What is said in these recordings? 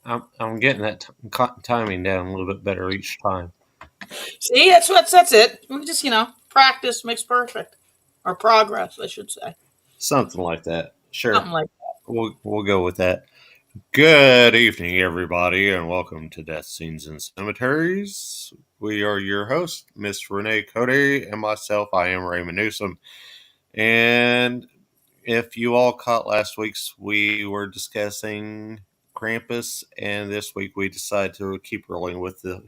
I'm getting that timing down a little bit better each time. See, that's it. We just practice makes perfect, or progress, I should say, Something like that. Sure, something like we'll go with that. Good evening, everybody, and welcome to Death Scenes and Cemeteries. We are your hosts, Miss Renee Cody, and myself. I am Raymond Newsom. And if you all caught last week's, we were discussing Krampus, and this week we decided to keep rolling with the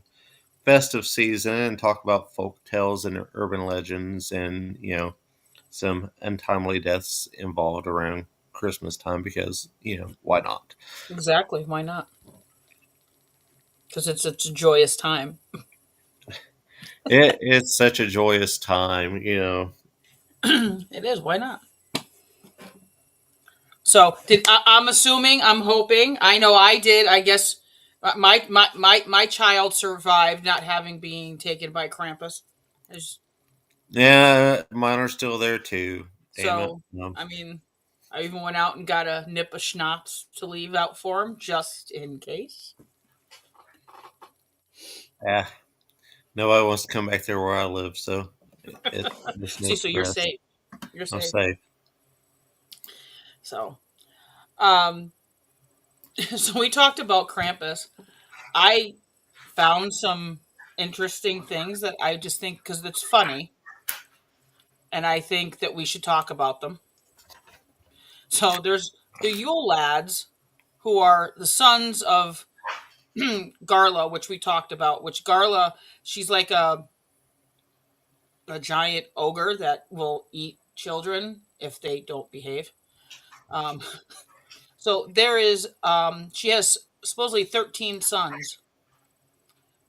festive season and talk about folk tales and urban legends and, some untimely deaths involved around Christmas time because, why not? that. Exactly. Why not? Because it's a joyous time. It's such a joyous time, It is. Why not? So I'm assuming, I'm hoping. I know I did. I guess my child survived not having being taken by Krampus. There's- Yeah, mine are still there too. Damn it. So I mean, I even went out and got a nip of schnapps to leave out for him just in case. Ah, nobody wants to come back there where I live, so it's no See, so you're stress. safe. You're I'm safe. safe. So, um, so we talked about Krampus. I found some interesting things that I just think because it's funny, and I think that we should talk about them. So there's the Yule lads, who are the sons of Garla, which we talked about. Which Garla, she's like a giant ogre that will eat children if they don't behave. Um, so there is, she has supposedly 13 sons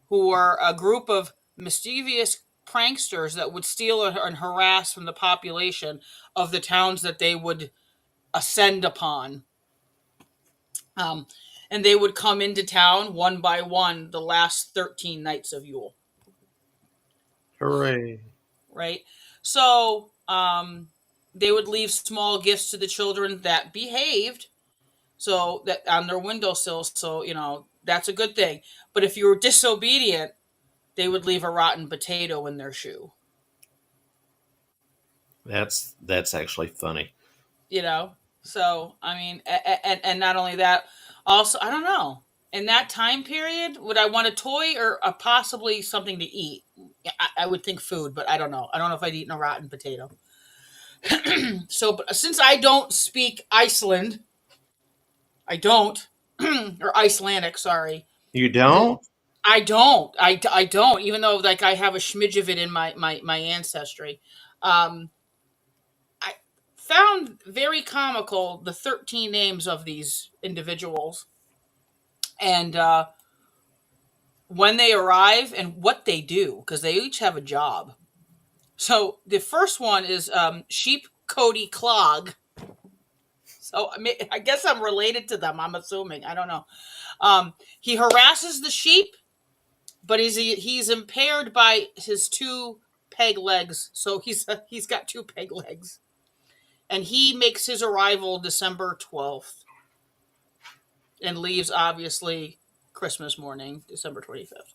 who are a group of mischievous pranksters that would steal and harass from the population of the towns that they would ascend upon. Um, and they would come into town one by one the last 13 nights of Yule, Hooray. right? So they would leave small gifts to the children that behaved, so that on their windowsills. So, that's a good thing. But if you were disobedient, they would leave a rotten potato in their shoe. That's actually funny. You know, so I mean, and not only that, also I don't know. In that time period, would I want a toy or possibly something to eat? I would think food, but I don't know. I don't know if I'd eaten a rotten potato. So, but since I don't speak Iceland, I don't, or Icelandic, sorry. You don't? I don't. Even though like I have a smidge of it in my ancestry. Um, I found very comical the 13 names of these individuals and when they arrive and what they do because they each have a job. So the first one is Sheep Cody Clog. So I guess I'm related to them. I'm assuming. I don't know. He harasses the sheep, but he's impaired by his two peg legs. So he's got two peg legs, and he makes his arrival December 12th, and leaves obviously Christmas morning, December 25th.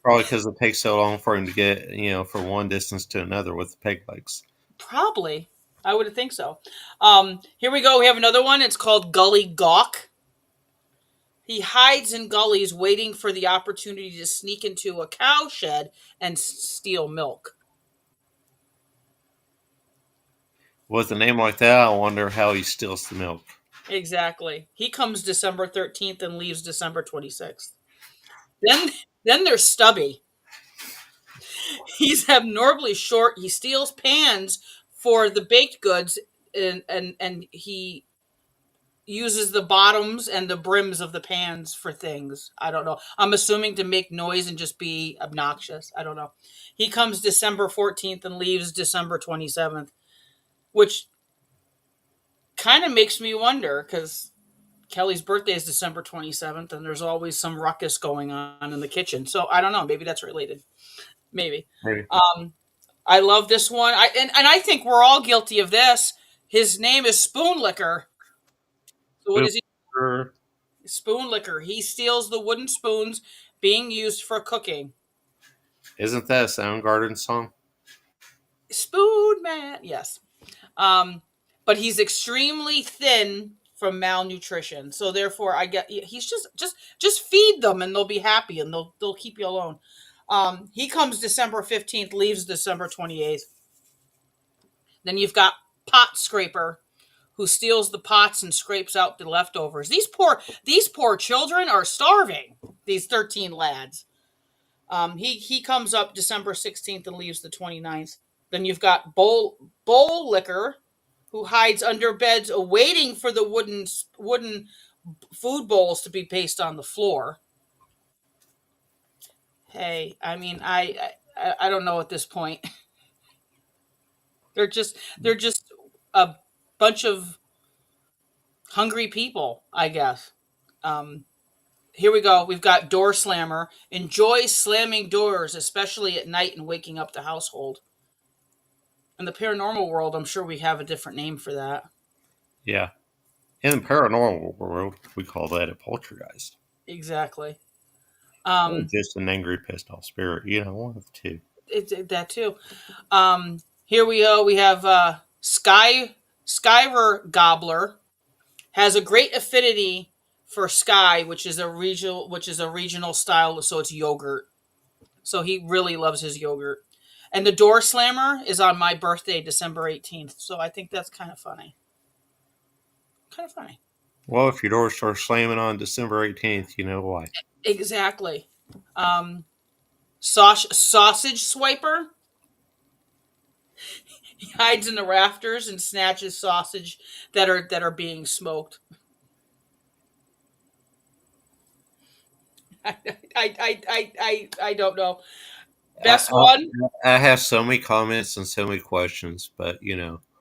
Probably because it takes so long for him to get, from one distance to another with the peg legs. Probably, I would think so. Here we go. We have another one. It's called Gully Gawk. He hides in gullies, waiting for the opportunity to sneak into a cow shed and steal milk. With a name like that, I wonder how he steals the milk. Exactly. He comes December 13th and leaves December 26th. Then, then there's Stubby. He's abnormally short. He steals pans for the baked goods, and he uses the bottoms and the brims of the pans for things. I don't know. I'm assuming to make noise and just be obnoxious. I don't know. He comes December 14th and leaves December 27th, which kind of makes me wonder because Kelly's birthday is December 27th and there's always some ruckus going on in the kitchen. So I don't know. Maybe that's related. Maybe. Maybe. I love this one. And I think we're all guilty of this. His name is Spoon Licker. So what is he? Boomer. Spoon liquor. He steals the wooden spoons being used for cooking. Isn't that a Soundgarden song? Spoon man. Yes. Um, but he's extremely thin from malnutrition. So therefore, I get he's just feed them and they'll be happy and they'll keep you alone. He comes December 15th, leaves December 28th. Then you've got Pot Scraper, who steals the pots and scrapes out the leftovers. These poor children are starving. These 13 lads. He comes up December 16th and leaves the 29th. Then you've got Bowl Liquor, who hides under beds, waiting for the wooden food bowls to be placed on the floor. Hey, I mean, I don't know at this point. They're just a bunch of hungry people, I guess. Um, Here we go. We've got Door Slammer. Enjoys slamming doors, especially at night and waking up the household. In the paranormal world, I'm sure we have a different name for that. Yeah. In the paranormal world, we call that a poltergeist. Exactly. Or Um, just an angry, pissed off spirit. One of the two. that too. Here we go. We have Skyver Gobbler has a great affinity for Sky, which is a regional style. So it's yogurt. So he really loves his yogurt. And the Door Slammer is on my birthday, December 18th. So I think that's kind of funny. Kind of funny. Well, if your door starts slamming on December 18th, you know why. Exactly. Um, Sausage Swiper. He hides in the rafters and snatches sausage that are being smoked. I don't know. I, Best I, one. I have so many comments and so many questions, but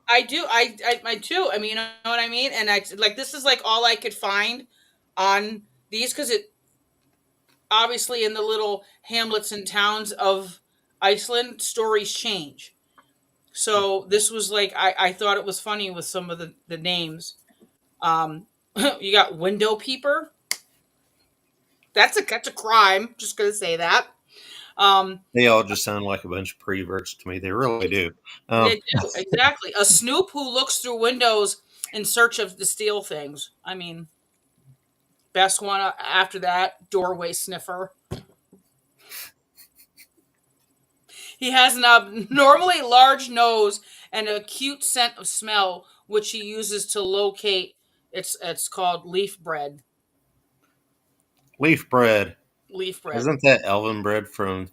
I do. I too. I mean, you know what I mean. And I like this is like all I could find on these because it obviously in the little hamlets and towns of Iceland stories change. So this was like I thought it was funny with some of the names. You got Window Peeper. That's a crime. Just gonna say that. Um, they all just sound like a bunch of preverts to me. They really do. they Um, do exactly a snoop who looks through windows in search of to steal things. I mean, best one after that, doorway sniffer. He has an abnormally large nose and a acute scent of smell, which he uses to locate. It's called leaf bread. leaf bread. Leaf bread. Isn't that elven bread from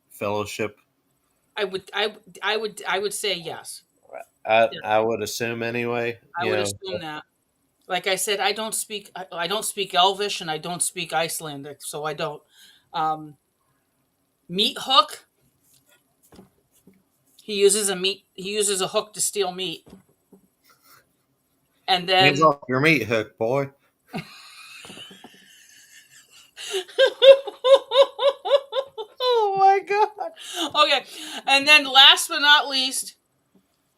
Fellowship? I would say yes. I Yeah, I would assume anyway. I would assume that. Like I said, I don't speak Elvish and I don't speak Icelandic, so I don't. Meat hook. He uses a hook to steal meat, and Hands then off your meat hook, boy. oh my god. Okay, and then last but not least,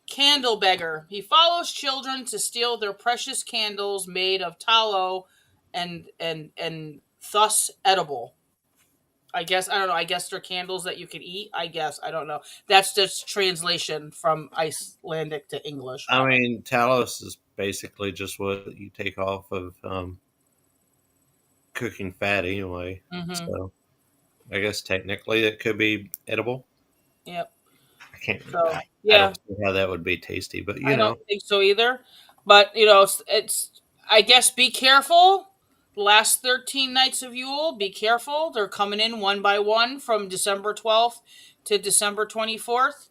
candle beggar. He follows children to steal their precious candles made of tallow, and thus edible. I guess I don't know. I guess they're candles that you can eat. I guess I don't know. That's just translation from Icelandic to English. I mean, Talos is basically just what you take off of cooking fat anyway. Mm-hmm. So I guess technically it could be edible. Yep. I can't. So I yeah, don't see how that would be tasty, but I don't think so either. But it's I guess be careful. The last 13 nights of Yule, be careful. They're coming in one by one from December 12th to December 24th.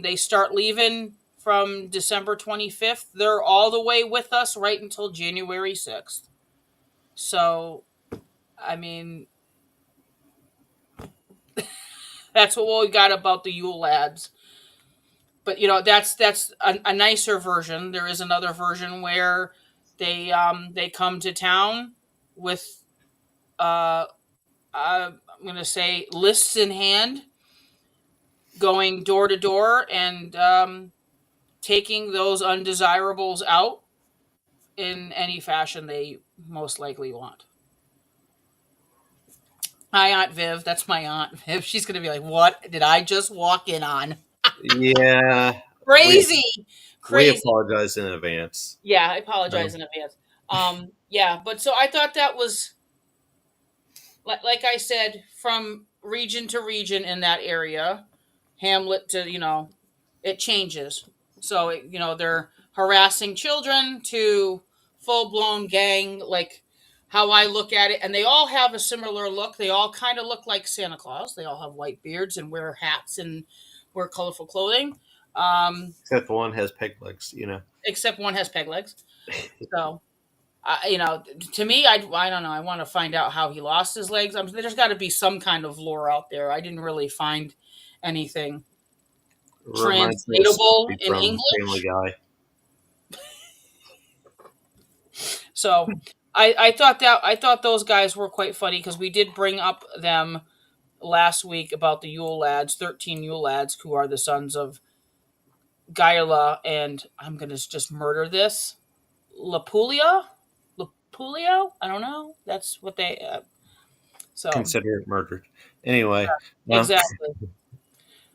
They start leaving from December 25th. They're all the way with us right until January 6th. So, I mean, that's what we got about the Yule lads. But that's a nicer version. There is another version where they come to town with I'm gonna say lists in hand, going door to door and taking those undesirables out. in any fashion they most likely want. Hi, Aunt Viv. That's my Aunt Viv. She's going to be like, what did I just walk in on? Yeah, we Crazy. we Crazy. apologize in advance. Yeah, I apologize Um, in advance. Yeah, but so I thought that was like I said, from region to region in that area, Hamlet to, it changes. So, they're harassing children to full blown gang, like how I look at it. And they all have a similar look. They all kind of look like Santa Claus. They all have white beards and wear hats and wear colorful clothing. except one has peg legs. Except one has peg legs. So, to me, I don't know. I want to find out how he lost his legs. There's got to be some kind of lore out there. I didn't really find anything Reminds me of translatable somebody in from Family English. Guy. So I thought those guys were quite funny because we did bring up them last week about the Yule lads, 13 Yule lads, who are the sons of Gaila and I'm gonna just murder this Lapulia. Lapulio? I don't know. That's what they. So Consider it murdered. Anyway, um, exactly.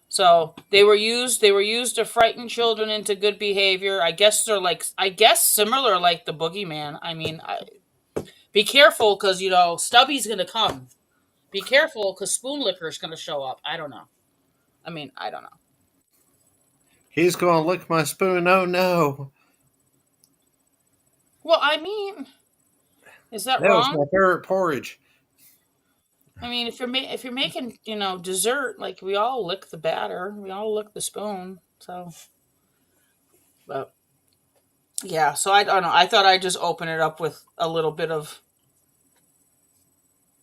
So they were used to frighten children into good behavior. I guess similar like the boogeyman. I mean, be careful because Stubby's gonna come. Be careful because Spoon Licker's gonna show up. I don't know. I mean, I don't know. he's going to lick my spoon. Oh no, Well, I mean, is that that was wrong? my favorite porridge. I mean, if you're making dessert, like we all lick the batter, we all lick the spoon. So, but yeah. So I don't know. I thought I'd just open it up with a little bit of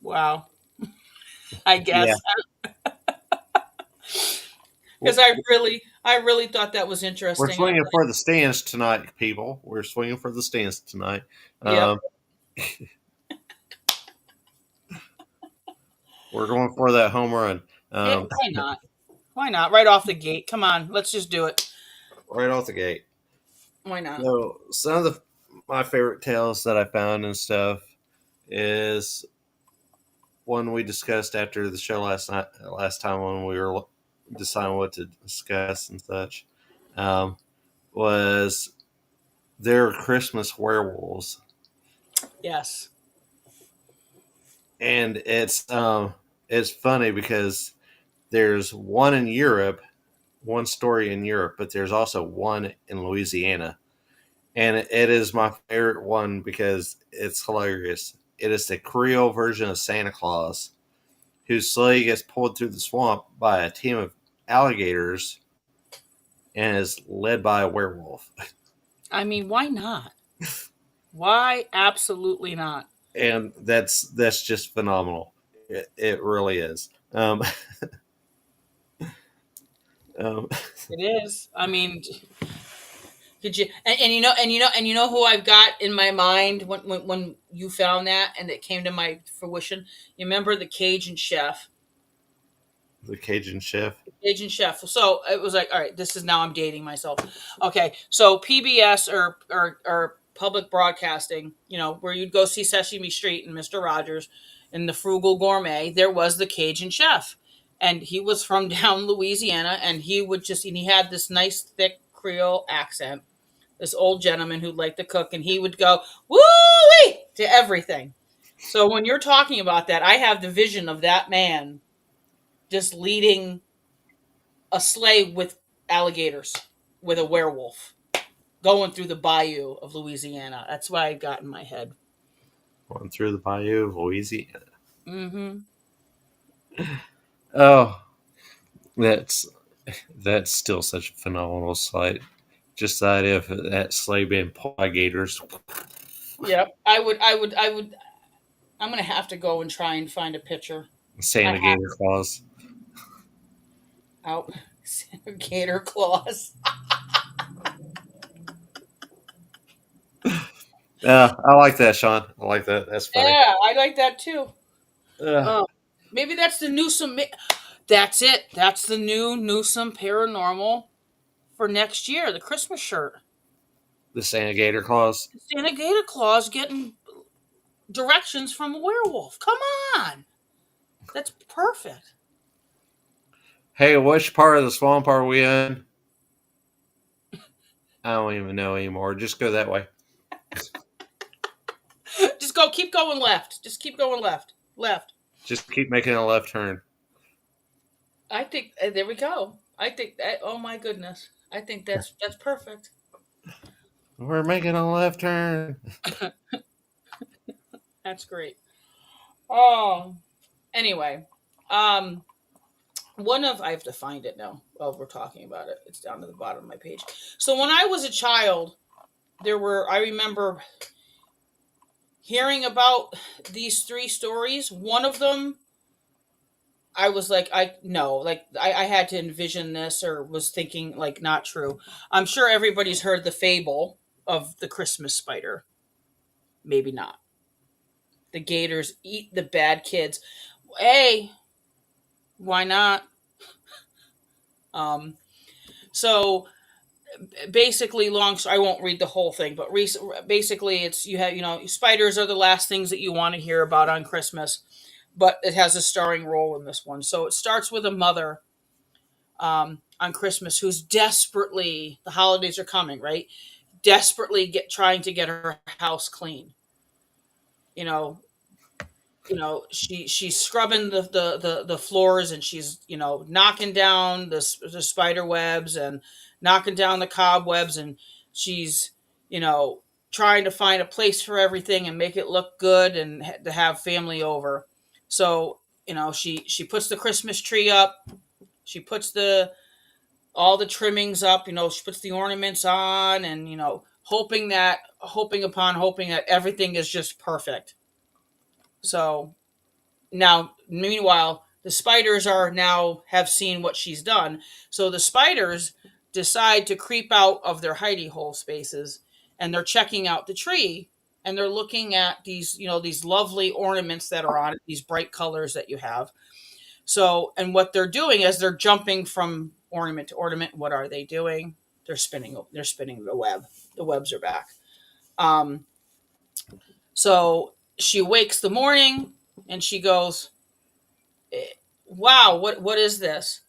wow. I Yeah, guess because W- I really thought that was we're interesting. swinging for the stands tonight, people. We're swinging for the stands tonight. Yep. Um, we're going for that home run. Why not? Why not? Right off the gate. Come on. Let's just do it. Right off the gate. Why not? So some of my favorite tales that I found and stuff is one we discussed after the show last time when we were deciding what to discuss and such. Um, was their Christmas werewolves, Yes. and it's funny because there's one in Europe, one story in Europe, but there's also one in Louisiana, and it is my favorite one because it's hilarious. It is the Creole version of Santa Claus, whose sleigh gets pulled through the swamp by a team of alligators and is led by a werewolf. I mean, why not? Why absolutely not? And that's just phenomenal. It really is. Um, It is. I mean, could you and you know who I've got in my mind when you found that and it came to my fruition? You remember the Cajun chef? the Cajun chef. Cajun chef. So it was like, all right, this is now I'm dating myself. Okay, so PBS or public broadcasting, where you'd go see Sesame Street and Mister Rogers and the Frugal Gourmet, there was the Cajun chef, and he was from down Louisiana, and he had this nice thick Creole accent. This old gentleman who liked to cook, and he would go woo to everything. So when you're talking about that, I have the vision of that man just leading a sleigh with alligators with a werewolf going through the bayou of Louisiana. That's what I got in my head. Going through the bayou of Louisiana. Mm-hmm. Oh, that's that's still such a phenomenal sight. Just the idea of that sleigh being pulled by gators. Yep. I would. I'm gonna have to go and try and find a picture. I Santa have Gator Claus. out gator claws. Yeah, I like that, Sean. I like that. That's funny. Yeah, I like that too. Uh, Oh, maybe that's the Newsome. That's it. That's the new Newsome Paranormal for next year. The Christmas shirt. The Santa Gator Claus. Santa Gator Claus getting directions from a werewolf. Come on. That's perfect. Hey, which part of the swamp are we in? I don't even know anymore. Just go that way. Just keep going left. Just keep going left. Left. Just keep making a left turn. I think there we go. I think that. Oh my goodness. I think that's perfect. We're making a left turn. That's great. Oh, anyway, um, one of I have to find it now. While we're talking about it, it's down to the bottom of my page. So when I was a child, I remember hearing about these three stories. One of them, I was like, I no, like I had to envision this or was thinking like not true. I'm sure everybody's heard the fable of the Christmas spider. Maybe not. The gators eat the bad kids. Hey, why not? Um, so basically, I won't read the whole thing, but basically, it's spiders are the last things that you want to hear about on Christmas, but it has a starring role in this one. So it starts with a mother on Christmas who's desperately, the holidays are coming, right? Desperately trying to get her house clean. You know, she's scrubbing the floors, and she's knocking down the spider webs and knocking down the cobwebs, and she's you know trying to find a place for everything and make it look good and to have family over. So she puts the Christmas tree up. She puts the all the trimmings up. She puts the ornaments on, and hoping that everything is just perfect. So now, meanwhile, the spiders are now have seen what she's done. So the spiders decide to creep out of their hidey hole spaces, and they're checking out the tree, and they're looking at these lovely ornaments that are on it, these bright colors that you have. So, and what they're doing as they're jumping from ornament to ornament, what are they doing? They're spinning the web. The webs are back. Um, so she wakes the morning, and she goes, wow, what is this?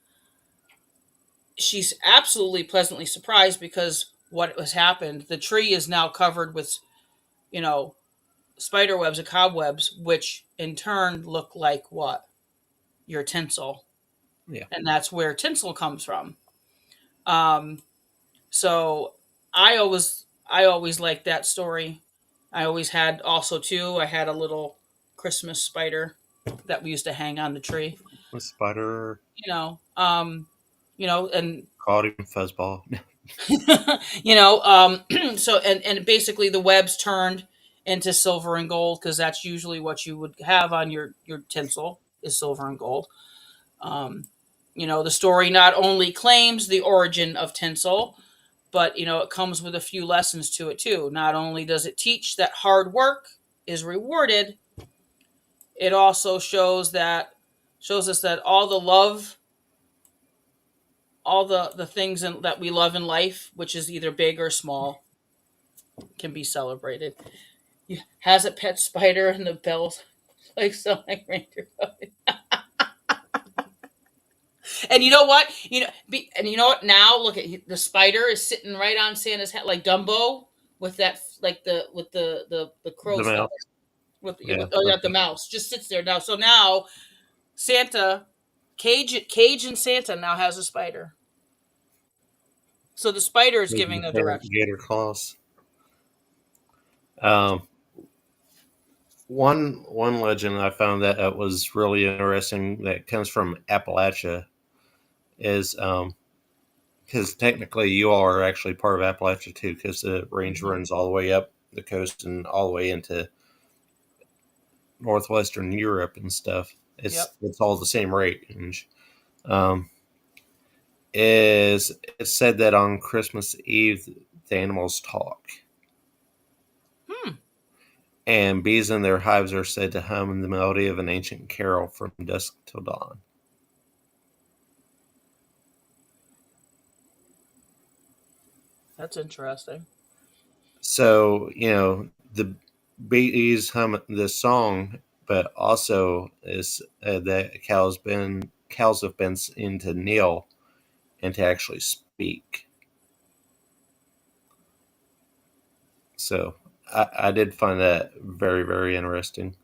She's absolutely pleasantly surprised because what has happened, the tree is now covered with, you know, spider webs and cobwebs, which in turn look like what? Your tinsel. Yeah. And that's where tinsel comes from. Um, so I always liked that story. I always had also too, I had a little Christmas spider that we used to hang on the tree. The spider You know, um, and caught him fuzzball. so and basically the webs turned into silver and gold because that's usually what you would have on your tinsel is silver and gold. um, the story not only claims the origin of tinsel, but it comes with a few lessons to it too. Not only does it teach that hard work is rewarded, it also shows us that all the love, all the things that we love in life, which is either big or small, can be celebrated. Has a pet spider and the bells like so like reindeer. And you know what? And you know what? Now look at the spider is sitting right on Santa's head like Dumbo with that like the The crow's feather mouse. with Yeah. oh yeah, the mouse just sits there now. So now Santa Cage and Santa now has a spider. So the spider is giving the direction. Gator claws. Um, one legend I found that was really interesting that comes from Appalachia is because technically you all are actually part of Appalachia too, because the range Mhm. runs all the way up the coast and all the way into northwestern Europe and stuff. Yep. It's all the same range. Um, is it's said that on Christmas Eve the animals talk, Hmm. and bees in their hives are said to hum the melody of an ancient carol from dusk till dawn. That's interesting. So the bees hum this song, but also is that cows have been seen to kneel and to actually speak. So I did find that very, very interesting.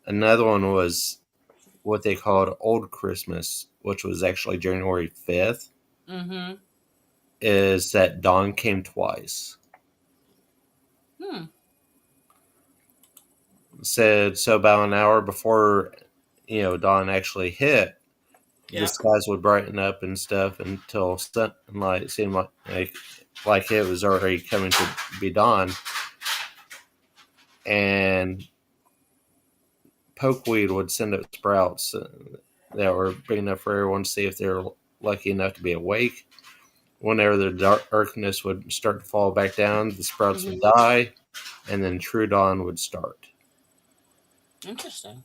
Another one was what they called Old Christmas, which was actually January 5th, Mm-hmm. is that dawn came twice. Hmm. Said so about an hour before dawn actually hit, the Yeah. skies would brighten up and stuff until sunlight seemed like it was already coming to be dawn, and pokeweed would send up sprouts that were big enough for everyone to see if they were lucky enough to be awake. Whenever the darkness would start to fall back down, the sprouts would Mm-hmm. die, and then true dawn would start. Interesting.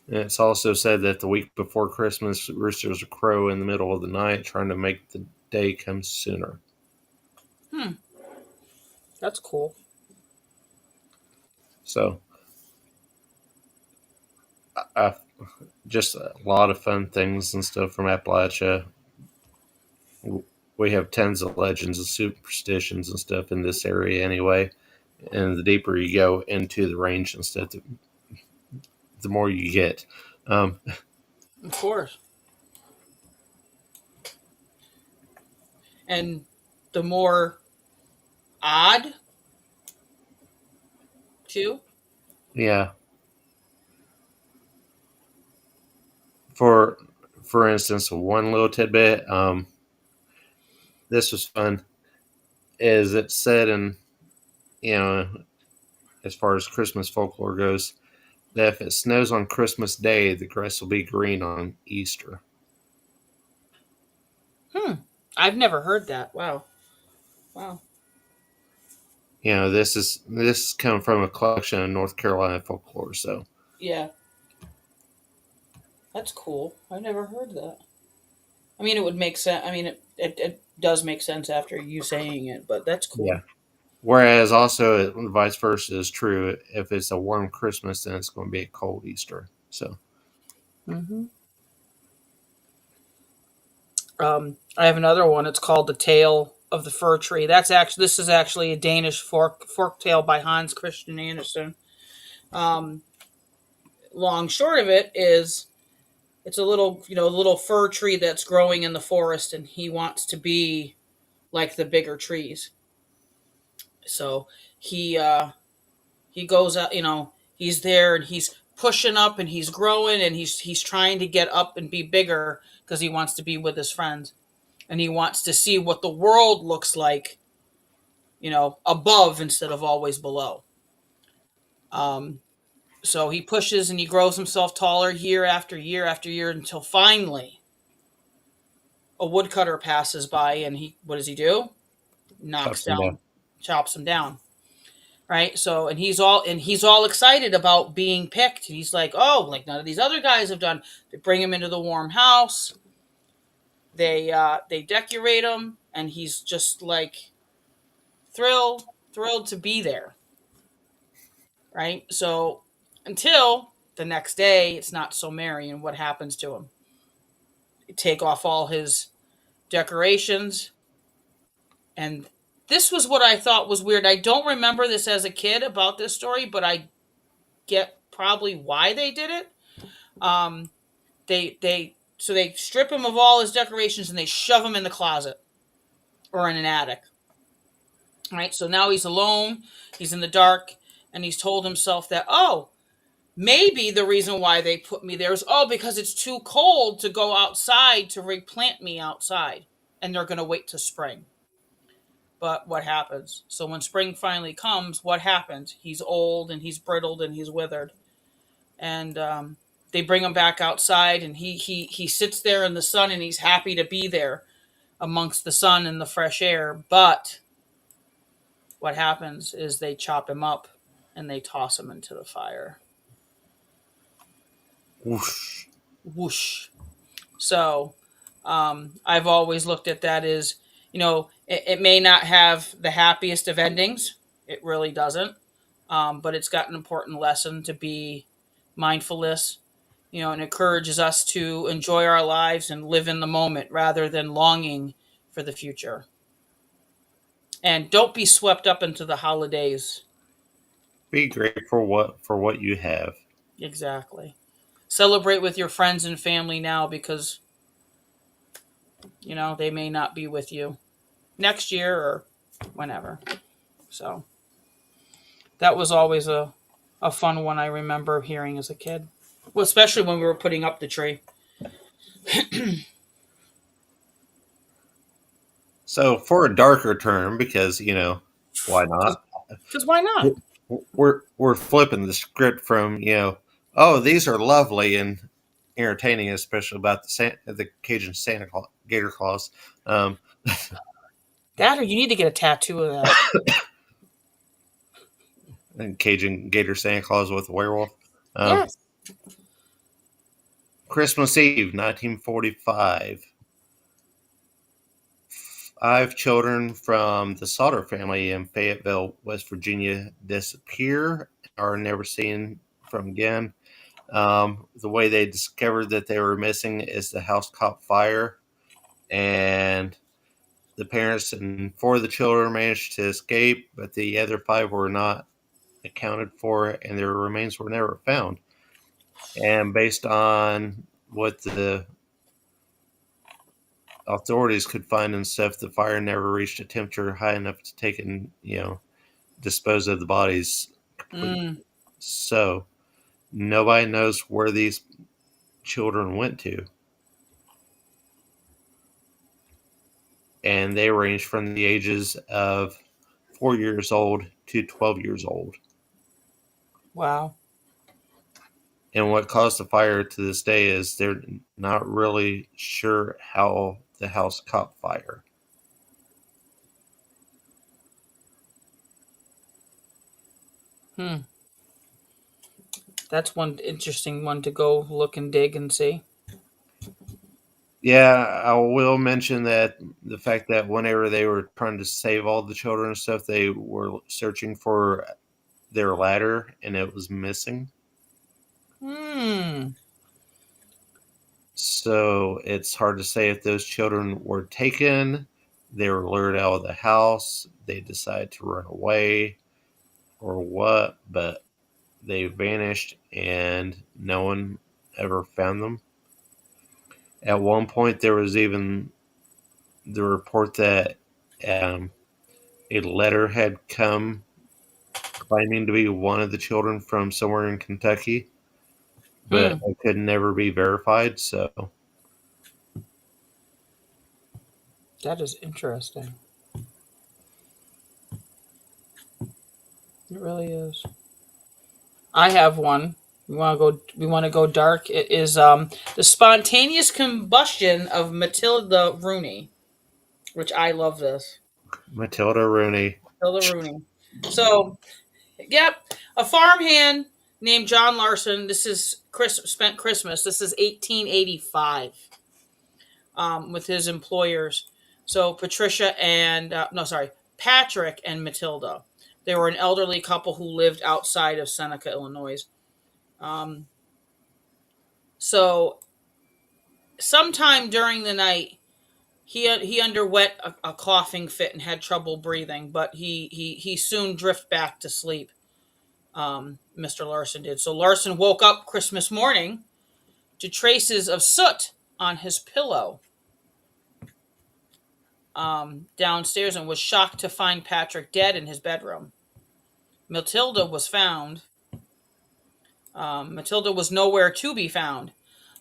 And it's also said that the week before Christmas, roosters would crow in the middle of the night, trying to make the day come sooner. Hmm. That's cool. So, I, just a lot of fun things and stuff from Appalachia. We have tons of legends and superstitions and stuff in this area anyway. And the deeper you go into the range and stuff, the more you get. Um, Of course. And the more odd too. yeah, for for instance, one little tidbit. This was fun. Is it said in you know as far as Christmas folklore goes that if it snows on Christmas Day, the grass will be green on Easter. Hmm. I've never heard that. Wow. Wow. This come from a collection of North Carolina folklore. So Yeah. That's cool. I've never heard that. I mean, it would make sense. I mean, it does make sense after you saying it, but that's yeah. cool. Whereas also vice versa is true. If it's a warm Christmas, then it's going to be a cold Easter. So Mm-hmm. I have another one. It's called "The Tale of the Fir Tree." This is actually a Danish folk tale by Hans Christian Andersen. Um, Long short of it is, it's a little fir tree that's growing in the forest, and he wants to be like the bigger trees. So he uh, he goes out. He's there and he's pushing up and he's growing and he's trying to get up and be bigger because he wants to be with his friends and he wants to see what the world looks like, above instead of always below. Um, so he pushes and he grows himself taller year after year after year until finally a woodcutter passes by and he what does he do? Knocks chops them down. down, chops him down. Right. So and he's all excited about being picked. He's like, oh, like none of these other guys have done. They bring him into the warm house. They decorate him, and he's just like thrilled to be there. Right. So until the next day, it's not so merry. And what happens to him? They take off all his decorations, and this was what I thought was weird. I don't remember this as a kid about this story, but I get probably why they did it. Um, they strip him of all his decorations and they shove him in the closet or in an attic. All right, so now he's alone. He's in the dark, and he's told himself that maybe the reason why they put me there is because it's too cold to go outside to replant me outside, and they're going to wait to spring. But what happens? So when spring finally comes, what happens? He's old and he's brittled and he's withered, and they bring him back outside, and he sits there in the sun, and he's happy to be there amongst the sun and the fresh air. But what happens is they chop him up and they toss him into the fire. Whoosh. Whoosh. So I've always looked at that as, it may not have the happiest of endings. It really doesn't. But it's got an important lesson to be mindfulness, and encourages us to enjoy our lives and live in the moment rather than longing for the future. And don't be swept up into the holidays. Be grateful for what you have. Exactly. Celebrate with your friends and family now because, they may not be with you next year or whenever. So that was always a fun one I remember hearing as a kid. Well, especially when we were putting up the tree. So for a darker term, because why not? Because why not? We're flipping the script from oh, these are lovely and entertaining, especially about the Cajun Santa Claus, Gator Claus, um, That or you need to get a tattoo of that. and Cajun Gator Santa Claus with a werewolf. Um, Yes. Christmas Eve, 1945. Five children from the Sauter family in Fayetteville, West Virginia, disappear, are never seen from again. The way they discovered that they were missing is the house caught fire, and the parents and four of the children managed to escape, but the other five were not accounted for, and their remains were never found. And based on what the authorities could find and stuff, the fire never reached a temperature high enough to take and dispose of the bodies completely. Mm, So nobody knows where these children went to, and they range from the ages of 4 years old to 12 years old. wow. And what caused the fire to this day is they're not really sure how the house caught fire. Hmm. That's one interesting one to go look and dig and see. Yeah, I will mention that the fact that whenever they were trying to save all the children and stuff, they were searching for their ladder and it was missing. Hmm. So it's hard to say if those children were taken, they were lured out of the house, they decided to run away, or what, but they vanished and no one ever found them. At one point, there was even the report that um, a letter had come claiming to be one of the children from somewhere in Kentucky, but Hmm. it could never be verified. So, That is interesting. It really is. I have one. We want to go dark. It is the spontaneous combustion of Matilda Rooney, which I love this. Matilda Rooney. Matilda Rooney. So, yep, a farmhand named John Larson. This is spent Christmas. This is 1885 with his employers. So Patricia and no, sorry, Patrick and Matilda. They were an elderly couple who lived outside of Seneca, Illinois. Um, so sometime during the night, he underwent a coughing fit and had trouble breathing, but he soon drifted back to sleep. Mr. Larson did. So Larson woke up Christmas morning to traces of soot on his pillow downstairs and was shocked to find Patrick dead in his bedroom. Matilda was found. Matilda was nowhere to be found.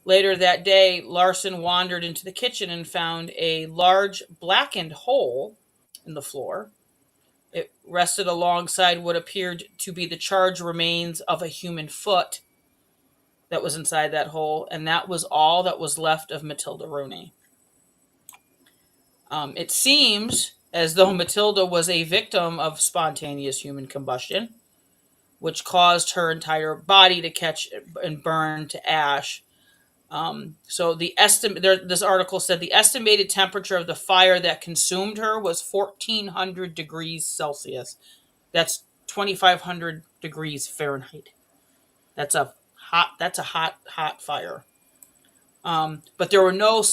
Later that day, Larson wandered into the kitchen and found a large blackened hole in the floor. It rested alongside what appeared to be the charred remains of a human foot that was inside that hole, and that was all that was left of Matilda Rooney. It seems as though Matilda was a victim of spontaneous human combustion, which caused her entire body to catch and burn to ash. So this article said the estimated temperature of the fire that consumed her was 1,400 degrees Celsius. That's 2,500 degrees Fahrenheit. That's a hot fire. But there were no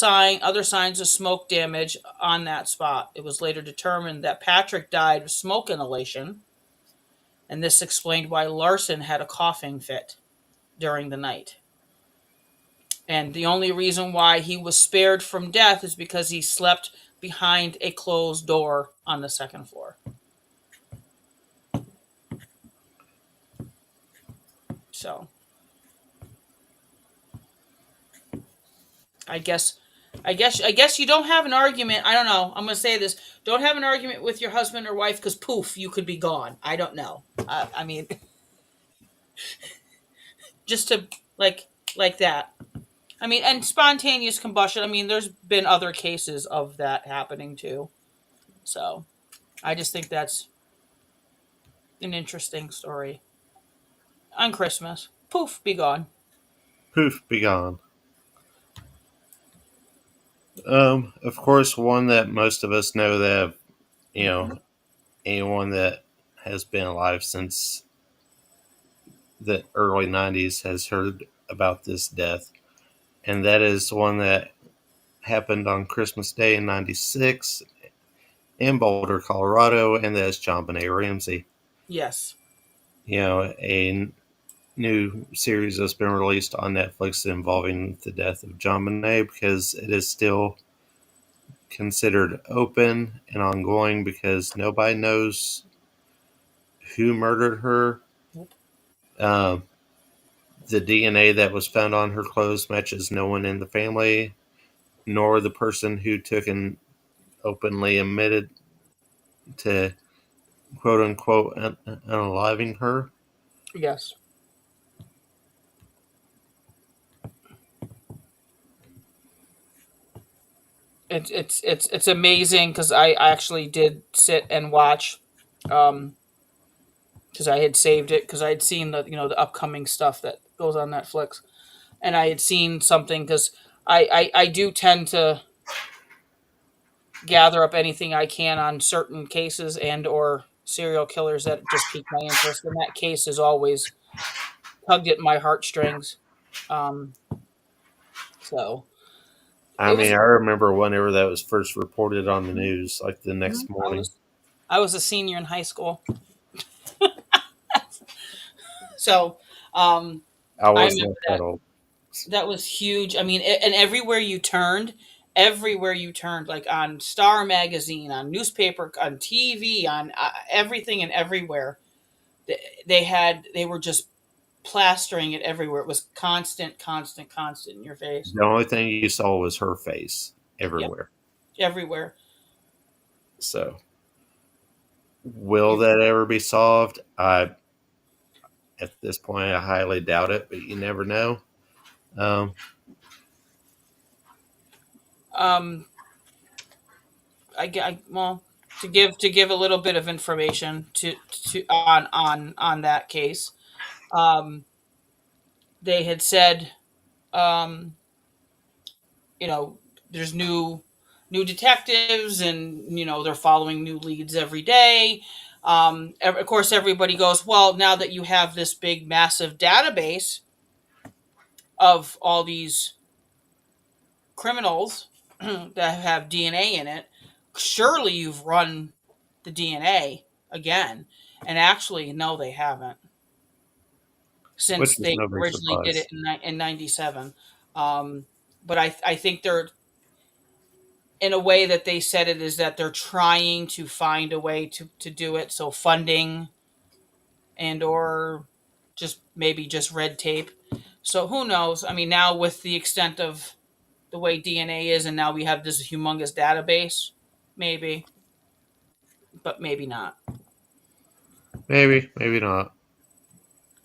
other signs of smoke damage on that spot. It was later determined that Patrick died of smoke inhalation, and this explained why Larson had a coughing fit during the night. And the only reason why he was spared from death is because he slept behind a closed door on the second floor. So I guess I guess you don't have an argument. I don't know. I'm gonna say this. Don't have an argument with your husband or wife because poof, you could be gone. I don't know. I mean, just to like like that. I mean, and spontaneous combustion. I mean, there's been other cases of that happening too. So I just think that's an interesting story. On Christmas, poof, be gone. Poof, be gone. Of course, one that most of us know that, you know, anyone that has been alive since the early 90s has heard about this death. And that is one that happened on Christmas Day in 96 in Boulder, Colorado, and that's John Benet Ramsey. Yes. A new series that's been released on Netflix involving the death of John Benet because it is still considered open and ongoing because nobody knows who murdered her. Um, the DNA that was found on her clothes matches no one in the family, nor the person who took and openly admitted to quote unquote unaliving her. Yes. It's amazing because I actually did sit and watch, um, because I had saved it because I had seen the upcoming stuff that goes on Netflix, and I had seen something because I do tend to gather up anything I can on certain cases and or serial killers that just pique my interest. And that case is always tugged at my heartstrings. Um, so I it mean, was. I remember whenever that was first reported on the news, like the next Mhm. I morning. was I was a senior in high school, so um, I I wasn't remember that that. old. That was huge. I mean, and everywhere you turned, like on Star Magazine, on newspaper, on TV, on everything and everywhere, they, they were just plastering it everywhere. It was constant, constant, constant in your face. The only thing you saw was her face Yep, everywhere. everywhere. So, will It, that ever be solved? At this point, I highly doubt it, but you never know. Um, um, well, to give a little bit of information to on that case, um, they had said, um, you know, there's new detectives, and they're following new leads every day. Of course, everybody goes, well, now that you have this big, massive database of all these criminals that have DNA in it, surely you've run the DNA again. And actually, no, they haven't, since which is they no big originally did it surprise. in 97. Um, but I think they're, in a way that they said it, is that they're trying to find a way to do it. So funding and or just maybe just red tape. So who knows? I mean, now with the extent of the way DNA is, and now we have this humongous database, maybe, but maybe not. Maybe, maybe not.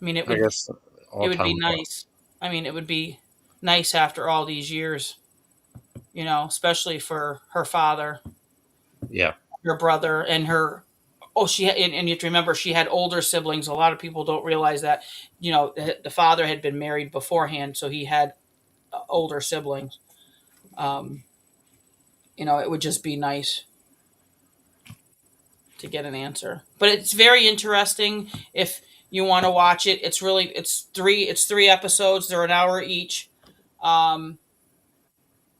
I mean, I guess it all would time be will tell. nice. I mean, it would be nice after all these years, especially for her father, Yeah, her brother, and her. Oh, and you have to remember she had older siblings. A lot of people don't realize that. The father had been married beforehand, so he had older siblings. Um, it would just be nice to get an answer. But it's very interesting if you want to watch it. It's three episodes. They're an hour each. Um,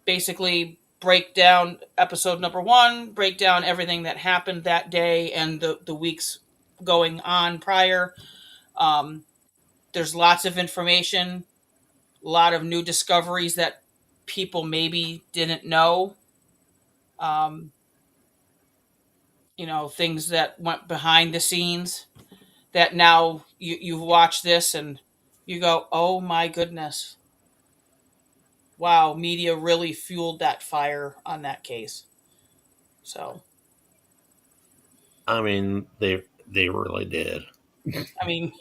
Basically break down episode number one, break down everything that happened that day and the weeks going on prior. Um, there's lots of information, a lot of new discoveries that people maybe didn't know. Um, things that went behind the scenes that now you've watched this and you go, oh my goodness, wow, media really fueled that fire on that case. So, I mean, they really did. I mean,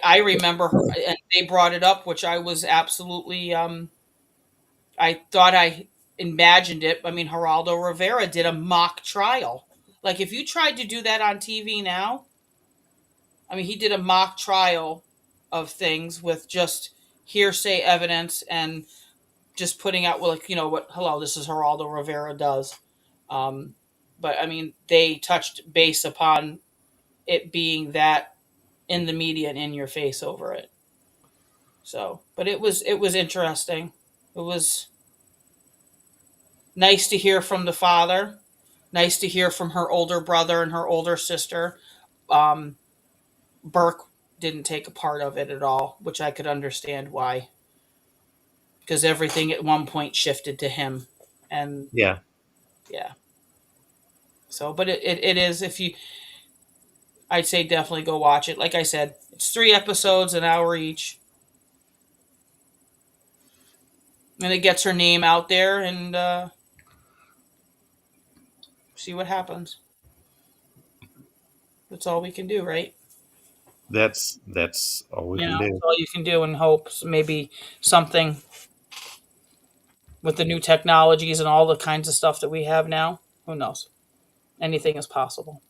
I remember her, and they brought it up, which I was absolutely I thought I imagined it. I mean, Geraldo Rivera did a mock trial. Like if you tried to do that on TV now, I mean, he did a mock trial of things with just hearsay evidence and just putting out, well, like, what, hello, this is Geraldo Rivera does. Um, but I mean, they touched base upon it being that in the media and in your face over it. So, but it was interesting. It was nice to hear from the father. Nice to hear from her older brother and her older sister. Um, Burke didn't take a part of it at all, which I could understand why, because everything at one point shifted to him, and Yeah, yeah. So, but it is, if you, I'd say definitely go watch it. Like I said, it's three episodes, an hour each, and it gets her name out there and see what happens. That's all we can do, right? that's all we can That's do. all you can do, and hope maybe something with the new technologies and all the kinds of stuff that we have now. Who knows? Anything is possible.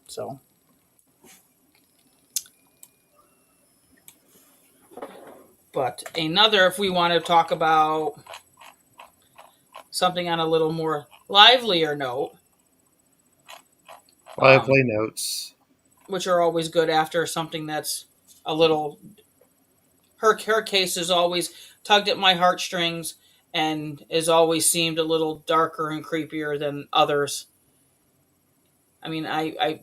So, but another, if we want to talk about something on a little more livelier note, um, Lively notes. which are always good after something that's a little. Her case has always tugged at my heartstrings and has always seemed a little darker and creepier than others. I mean, I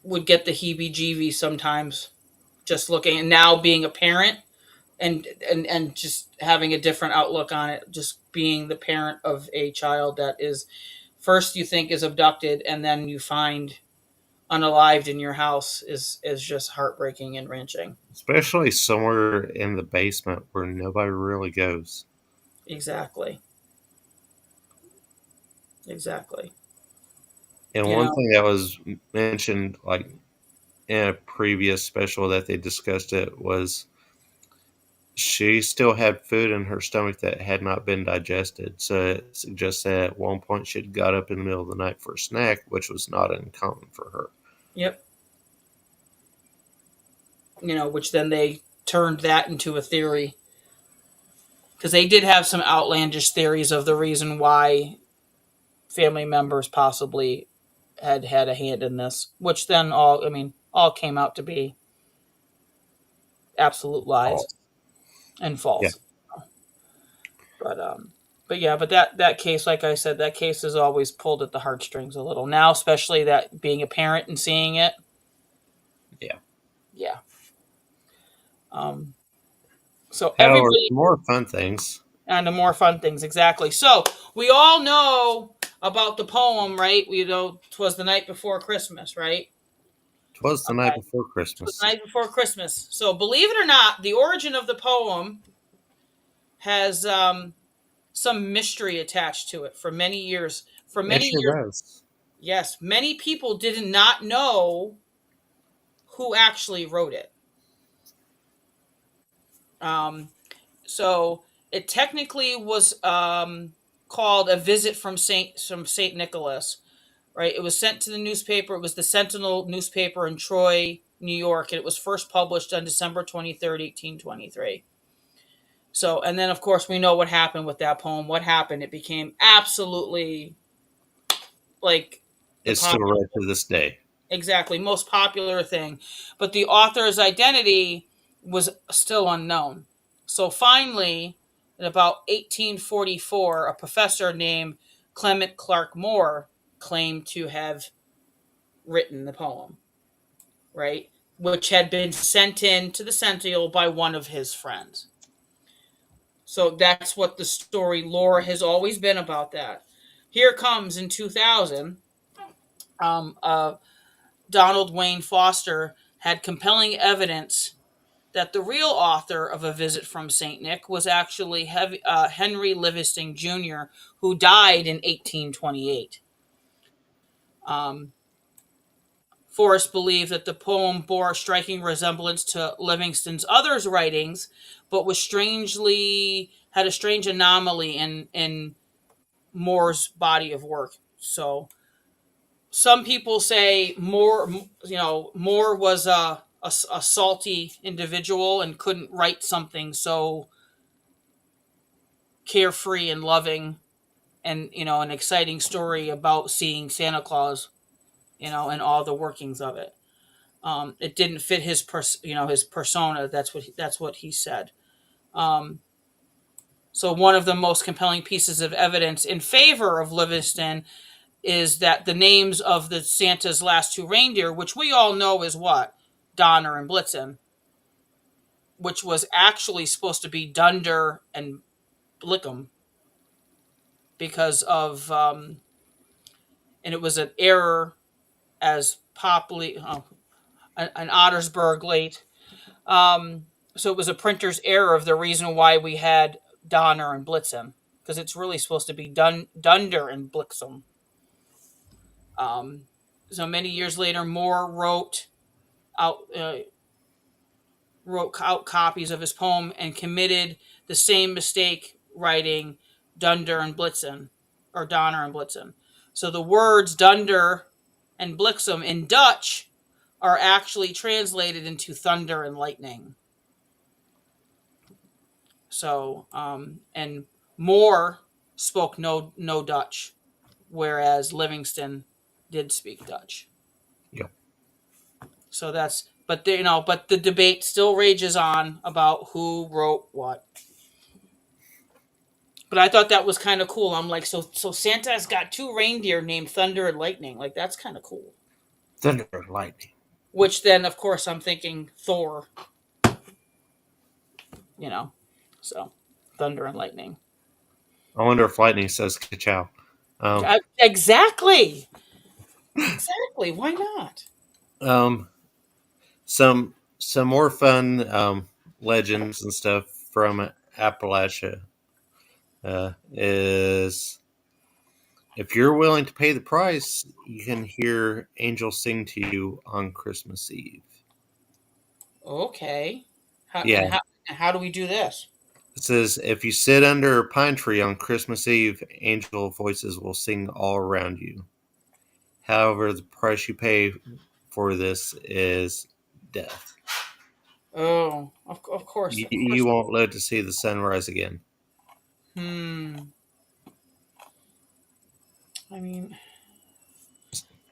would get the heebie-jeebies sometimes just looking, and now being a parent and just having a different outlook on it, just being the parent of a child that is, first you think is abducted and then you find unalived in your house, is just heartbreaking and wrenching. Especially somewhere in the basement where nobody really goes. Exactly. Exactly. And You one know thing that was mentioned, like in a previous special that they discussed it, was she still had food in her stomach that had not been digested. So it suggests that at one point she'd got up in the middle of the night for a snack, which was not uncommon for her. yep. Which then they turned that into a theory, because they did have some outlandish theories of the reason why family members possibly had a hand in this, which then all came out to be absolute lies False. and Yeah. false. But yeah, but that case, like I said, that case has always pulled at the heartstrings a little. Now, especially that being a parent and seeing it, Yeah. yeah. Um, so However, everybody more fun things. on to more fun things, exactly. So we all know about the poem, right? We know 'twas the night before Christmas, right? 'Twas the night Okay, before 'twas the Christmas. night before Christmas. So believe it or not, the origin of the poem has some mystery attached to it for many years. For It many sure years, does. yes, many people did not know who actually wrote it. Um, so it technically was called a visit from Saint Nicholas, right? It was sent to the newspaper. It was the Sentinel newspaper in Troy, New York, and it was first published on December 23rd, 1823. So, and then of course we know what happened with that poem. What happened? It became absolutely like the It's still popular, read to this day. exactly, most popular thing. But the author's identity was still unknown. So finally, in about 1844, a professor named Clement Clark Moore claimed to have written the poem, right? Which had been sent in to the Sentinel by one of his friends. So that's what the story lore has always been about that. Here comes in 2000, um, uh, Donald Wayne Foster had compelling evidence that the real author of A Visit from St. Nick was actually Henry Livingston Jr., who died in 1828. Um, Forrest believed that the poem bore a striking resemblance to Livingston's other writings, but was strangely had a strange anomaly in Moore's body of work. So some people say Moore was a salty individual and couldn't write something so carefree and loving, and an exciting story about seeing Santa Claus, and all the workings of it. It didn't fit his persona. That's what he said. Um, so one of the most compelling pieces of evidence in favor of Livingston is that the names of the Santa's last two reindeer, which we all know is what, Donner and Blitzen, which was actually supposed to be Dunder and Blickum, because of and it was an error, as Popley, an Ottersberg late. So it was a printer's error of the reason why we had Donner and Blitzen, because it's really supposed to be Dunder and Blixum. Um, so many years later, Moore out uh, wrote out copies of his poem and committed the same mistake, writing Dunder and Blitzen, or Donner and Blitzen. So the words Dunder and Blixum in Dutch are actually translated into thunder and lightning. So, and Moore spoke no Dutch, whereas Livingston did speak Dutch. Yep. So but the debate still rages on about who wrote what. But I thought that was kind of cool. I'm like, so Santa's got two reindeer named Thunder and Lightning. Like, that's kind of cool. Thunder and lightning. Which then, of course, I'm thinking Thor. You know, so Thunder and Lightning. I wonder if lightning says ka-chow. Um, Exactly. Exactly. Why not? um, some more fun legends and stuff from Appalachia is if you're willing to pay the price, you can hear angels sing to you on Christmas Eve. Okay. How Yeah, and how do we do this? it says if you sit under a pine tree on Christmas Eve, angel voices will sing all around you. However, the price you pay for this is death. Oh, of course, You, of you course. won't live to see the sunrise again. Hmm. I mean,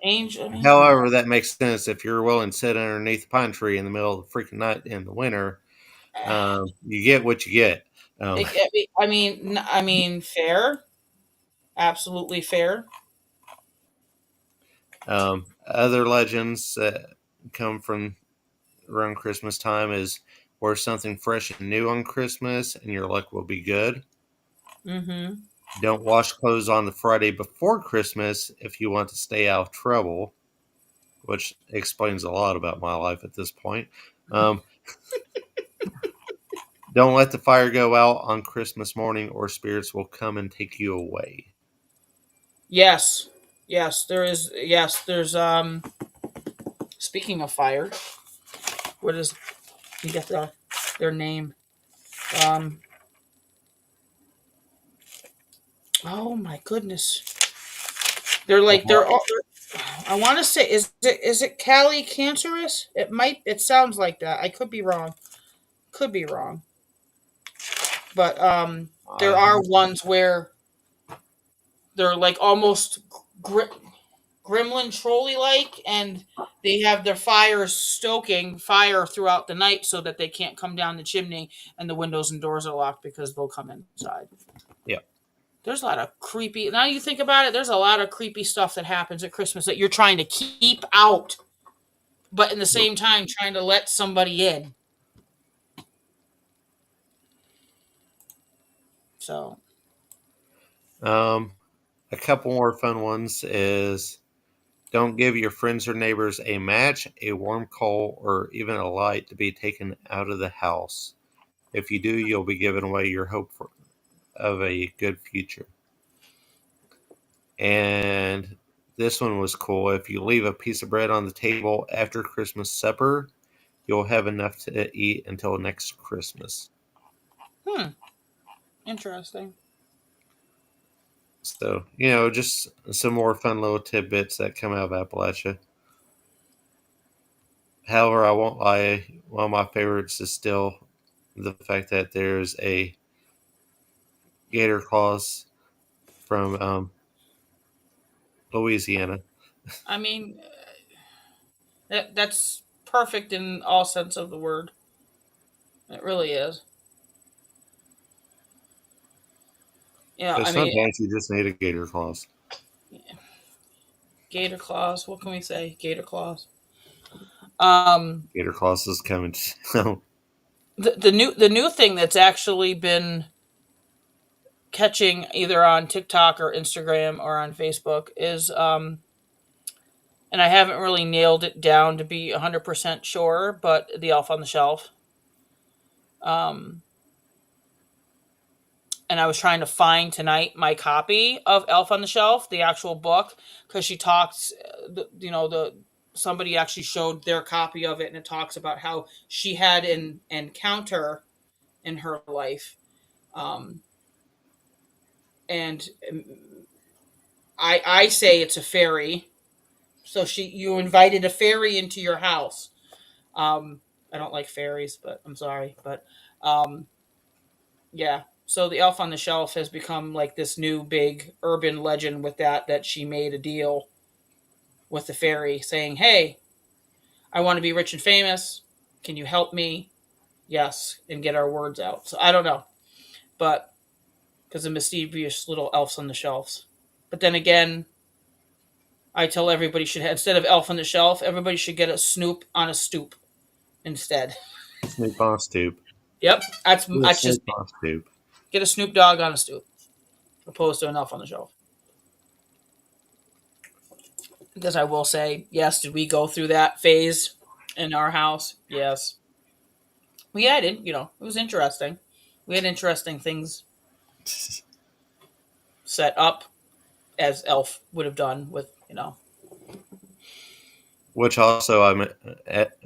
angel. I mean, However, that makes sense if you're willing to sit underneath a pine tree in the middle of the freaking night in the winter. You get what you get. Um, fair. Absolutely fair. Other legends that come from around Christmas time is wear something fresh and new on Christmas and your luck will be good. Mm-hmm. Don't wash clothes on the Friday before Christmas if you want to stay out of trouble, which explains a lot about my life at this point. Um, don't let the fire go out on Christmas morning or spirits will come and take you away. Yes. Yes, there is. Yes, there's. Speaking of fire, what is you get their name? Um. Oh my goodness. They're like they're all. I want to say is it Cali cancerous? It might. It sounds like that. I could be wrong. Could be wrong. But there I are ones where they're like almost gri- gremlin trolley like, and they have their fires stoking fire throughout the night so that they can't come down the chimney, and the windows and doors are locked because they'll come inside. yeah. There's a lot of creepy. Now you think about it, there's a lot of creepy stuff that happens at Christmas that you're trying to keep out, but in the same time trying to let somebody in. So, Um, a couple more fun ones is don't give your friends or neighbors a match, a warm coal, or even a light to be taken out of the house. If you do, you'll be giving away your of a good future. And this one was cool. If you leave a piece of bread on the table after Christmas supper, you'll have enough to eat until next Christmas. hmm, interesting. So, just some more fun little tidbits that come out of Appalachia. However, I won't lie, one of my favorites is still the fact that there's a gator clause from Louisiana. I mean, that's perfect in all sense of the word. It really is. Yeah, But I mean, sometimes you just need a gator clause. gator claws. What can we say? Gator claws. Um, Gator clause is coming. So, the new thing that's actually been catching either on TikTok or Instagram or on Facebook is and I haven't really nailed it down to be 100% sure, but the Elf on the Shelf. Um, and I was trying to find tonight my copy of Elf on the Shelf, the actual book, because she talks, the somebody actually showed their copy of it, and it talks about how she had an encounter in her life, um, and I say it's a fairy. So you invited a fairy into your house. Um, I don't like fairies, but I'm sorry, but um, yeah. So the Elf on the Shelf has become like this new big urban legend with that she made a deal with the fairy saying, "Hey, I want to be rich and famous. Can you help me?" Yes, and get our words out. So I don't know, but because of mischievous little elves on the shelves. But then again, I tell everybody should have, instead of Elf on the Shelf, everybody should get a Snoop on a stoop instead. Snoop on a stoop. Yep, Yeah, that's just Snoop on a stoop. get a Snoop Dogg on a stoop, opposed to an Elf on the Shelf. Because I will say, yes, did we go through that phase in our house? Yes. Well, yeah, I did. It was interesting. We had interesting things set up as Elf would have done with. Which also,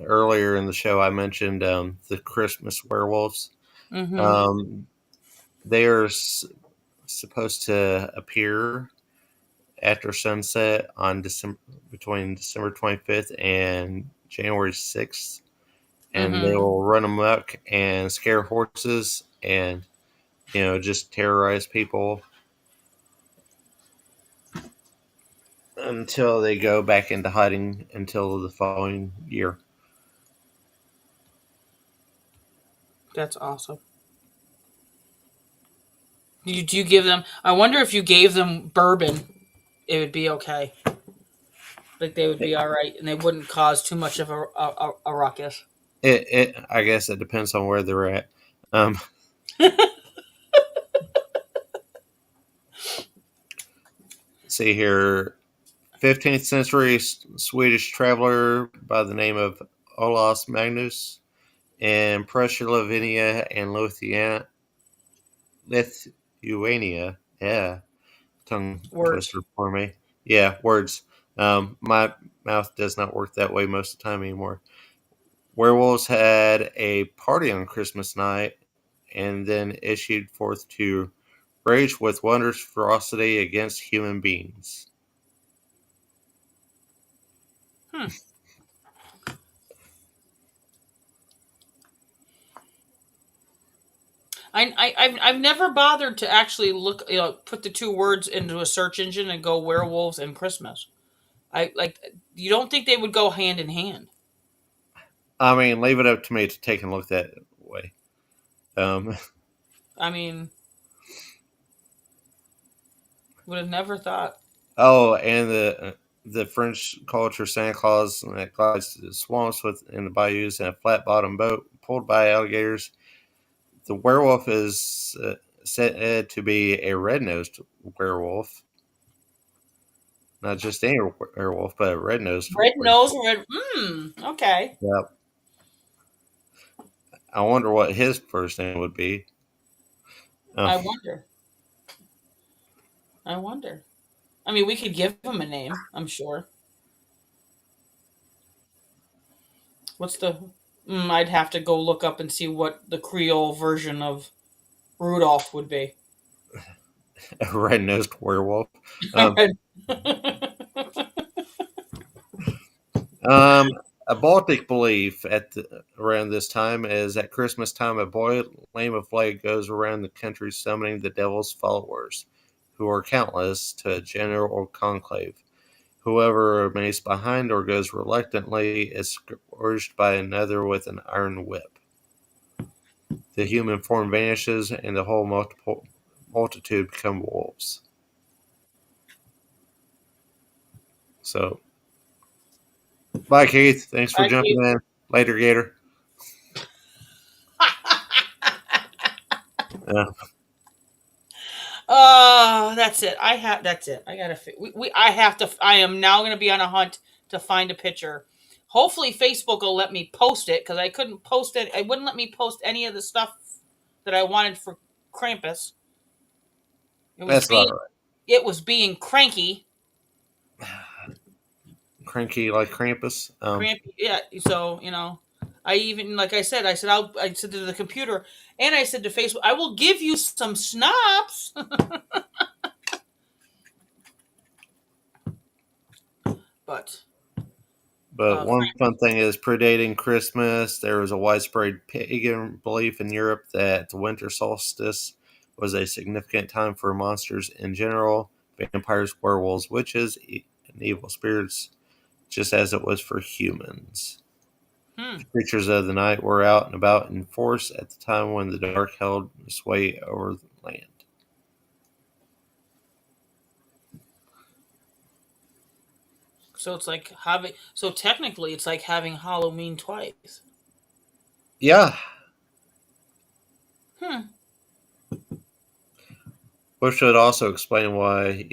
earlier in the show, I mentioned the Christmas werewolves. Mm-hmm. Um, they are supposed to appear after sunset on December between December 25th and January 6th, and they Mm-hmm. will run amok and scare horses and just terrorize people until they go back into hiding until the following year. That's awesome. Do you give them? I wonder if you gave them bourbon, it would be okay. Like they would It, be all right, and they wouldn't cause too much of a ruckus. I guess it depends on where they're at. Um, see here, 15th century Swedish traveler by the name of Olaus Magnus in Prussia, Lavinia, and Lithuania. Yeah, tongue Words. twister for me. Yeah, words. My mouth does not work that way most of the time anymore. Werewolves had a party on Christmas night and then issued forth to rage with wondrous ferocity against human beings. Hmm. I've never bothered to actually look, put the two words into a search engine and go werewolves and Christmas. I like. You don't think they would go hand in hand? I mean, leave it up to me to take a look that way. Um, I mean, would have never thought. oh, and the French culture Santa Claus that glides through the swamps within the bayous in a flat bottom boat pulled by alligators. The werewolf is said to be a red nosed werewolf, not just any werewolf, but a red nosed Red nose, werewolf. red. Okay. Yep. I wonder what his first name would be. Um, I wonder. I wonder. I mean, we could give him a name. I'm sure. What's the? I'd have to go look up and see what the Creole version of Rudolph would be. a red nosed werewolf. Um, Red. um, a Baltic belief around this time is at Christmas time, a boy lame of leg goes around the country summoning the devil's followers, who are countless, to a general conclave. Whoever remains behind or goes reluctantly is scourged by another with an iron whip. The human form vanishes, and the whole multitude become wolves. So, bye, Keith. Thanks for I jumping keep. in. Later, Gator. Uh, Oh, that's it. I have. That's it. I gotta. I have to. I am now going to be on a hunt to find a picture. Hopefully, Facebook will let me post it because I couldn't post it. It wouldn't let me post any of the stuff that I wanted for Krampus. It was that's all being. right. It was being cranky. Cranky like Krampus. Crampy. Yeah. So I even like I said to the computer and I said to Facebook, I will give you some snaps, but But one Frank, fun thing is predating Christmas, there was a widespread pagan belief in Europe that the winter solstice was a significant time for monsters in general, vampires, werewolves, witches, and evil spirits, just as it was for humans. hmm. The creatures of the night were out and about in force at the time when the dark held sway over the land. So it's like having. So technically, it's like having Halloween twice. Yeah, Hmm. which would also explain why,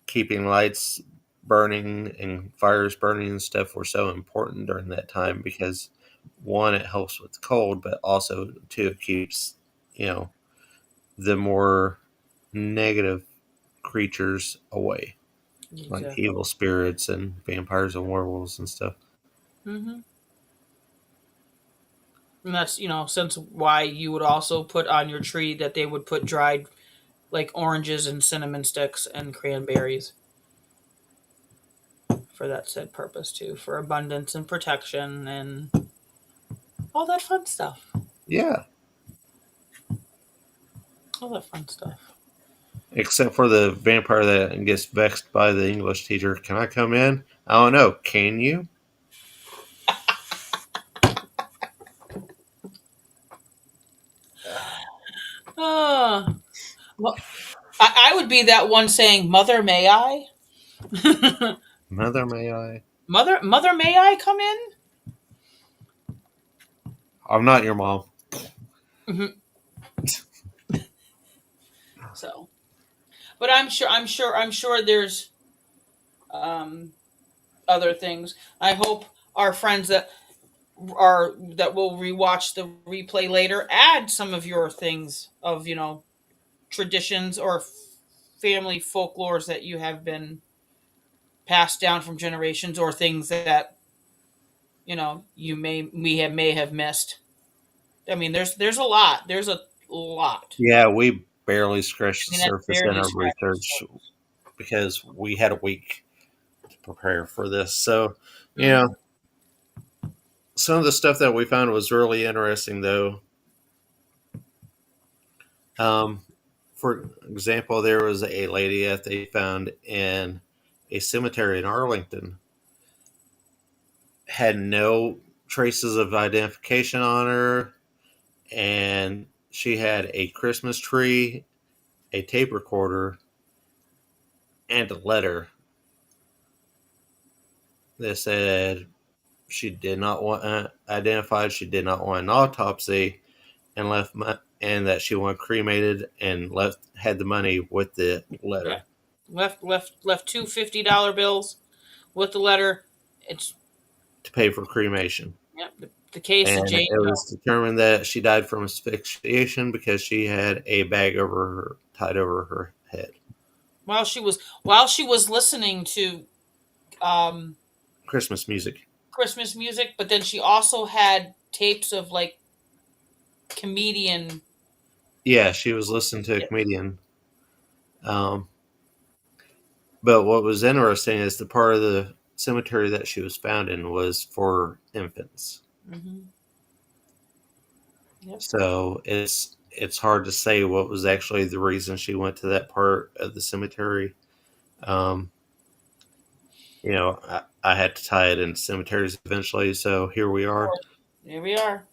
keeping lights burning and fires burning and stuff were so important during that time because one, it helps with the cold, but also two, it keeps you know the more negative creatures away, like Exactly. evil spirits and vampires and werewolves and stuff. Mm-hmm. And that's since why you would also put on your tree that they would put dried like oranges and cinnamon sticks and cranberries for that said purpose too, for abundance and protection and all that fun stuff. Yeah, All that fun stuff. except for the vampire that gets vexed by the English teacher. Can I come in? I don't know. Can you? Oh, well, I would be that one saying, "Mother, may I? Mother, may I? Mother, may I come in?" I'm not your mom. Mhm. So, but I'm sure there's um, other things. I hope our friends that will rewatch the replay later add some of your things of traditions or family folklores that you have been passed down from generations or things that you may have missed. I mean, there's a lot. There's a lot. Yeah, we barely I scratched the mean, that's surface in barely our scratching the research surface. because we had a week prepare for this. So, you Mhm. know, some of the stuff that we found was really interesting, though. Um, for example, there was a lady that they found in a cemetery in Arlington, had no traces of identification on her, and she had a Christmas tree, a tape recorder, and a letter that said she did not want identified, she did not want an autopsy, and and that she wanted cremated, and left had the money with the Yeah. letter Left two $50 bills with the letter. It's to pay for cremation. yep, the case of And Jane it Doe. was determined that she died from asphyxiation because she had a bag over her tied over her head. While she was listening to um, Christmas music. Christmas music, but then she also had tapes of like comedian. Yeah, she was listening to a Yep. comedian. Um, but what was interesting is the part of the cemetery that she was found in was for infants. Hmm. Yep. So it's hard to say what was actually the reason she went to that part of the cemetery. Um, I had to tie it into cemeteries eventually. So here we are Here we are.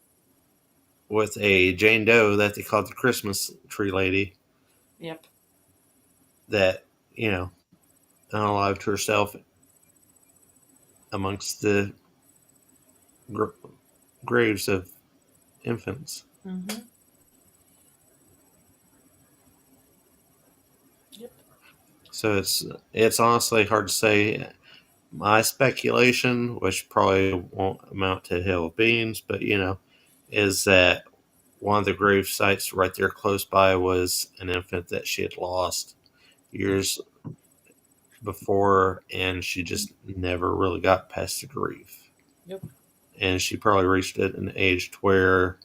with a Jane Doe that they called the Christmas tree lady Yep. that, you know, unalived herself amongst the gr- graves of infants. Hmm. Yep. So it's honestly hard to say. My speculation, which probably won't amount to a hill of beans, but is that one of the grave sites right there close by was an infant that she had lost years before, and she just never really got past the grief. Yep. And she probably reached it an age to where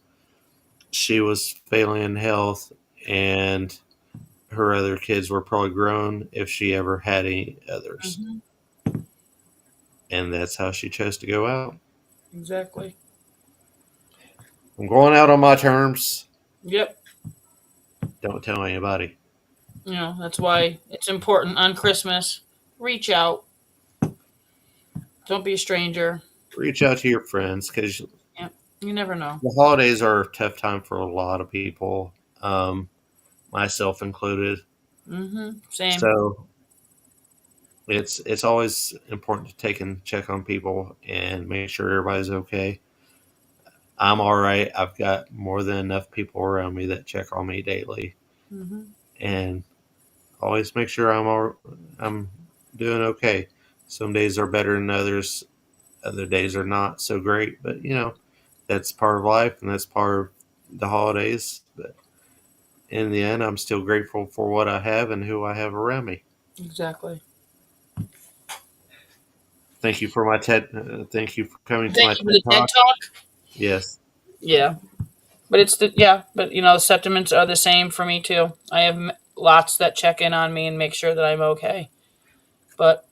she was failing in health, and her other kids were probably grown if she ever had any others. Hmm. And that's how she chose to go out. Exactly. I'm going out on my terms. Yep. Don't tell anybody. That's why it's important on Christmas. Reach out. Don't be a stranger. Reach out to your friends because Yep. You never know. the holidays are a tough time for a lot of people, um, myself included. Same. So it's always important to take and check on people and make sure everybody's okay. I'm all right. I've got more than enough people around me that check on me daily, Hmm. and always make sure I'm doing okay. Some days are better than others. Other days are not so great, but that's part of life and that's part of the holidays. But in the end, I'm still grateful for what I have and who I have around me. Exactly. Thank you for my TED. Thank you for coming to Thank my you for TED the TED talk. Talk. Yes, Yeah, but the sentiments are the same for me too. I have lots that check in on me and make sure that I'm okay. But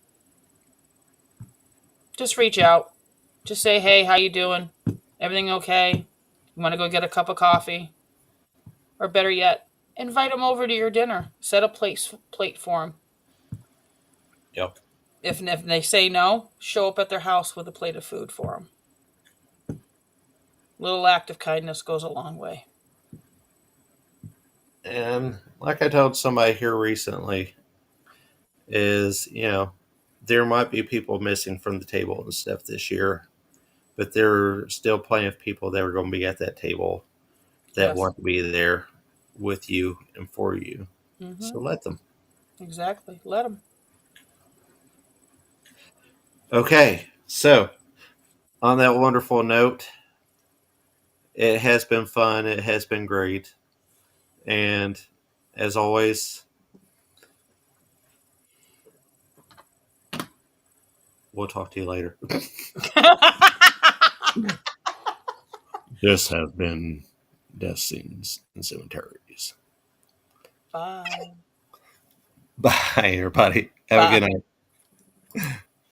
just reach out. Just say, "Hey, how you doing? Everything okay? You want to go get a cup of coffee?" Or better yet, invite them over to your dinner. Set a plate for them. yep. If they say no, show up at their house with a plate of food for them. Little act of kindness goes a long way. And like I told somebody here recently, is there might be people missing from the table and stuff this year, but there are still plenty of people that are going to be at that table that Yes. want to be there with you and for you. So Mm-hmm. let them. Exactly. Let them. Okay, so on that wonderful note, it has been fun. It has been great. And as always, we'll talk to you later. This has been Death Scenes and Cemeteries. Bye. Bye, everybody. Have a good Bye. night.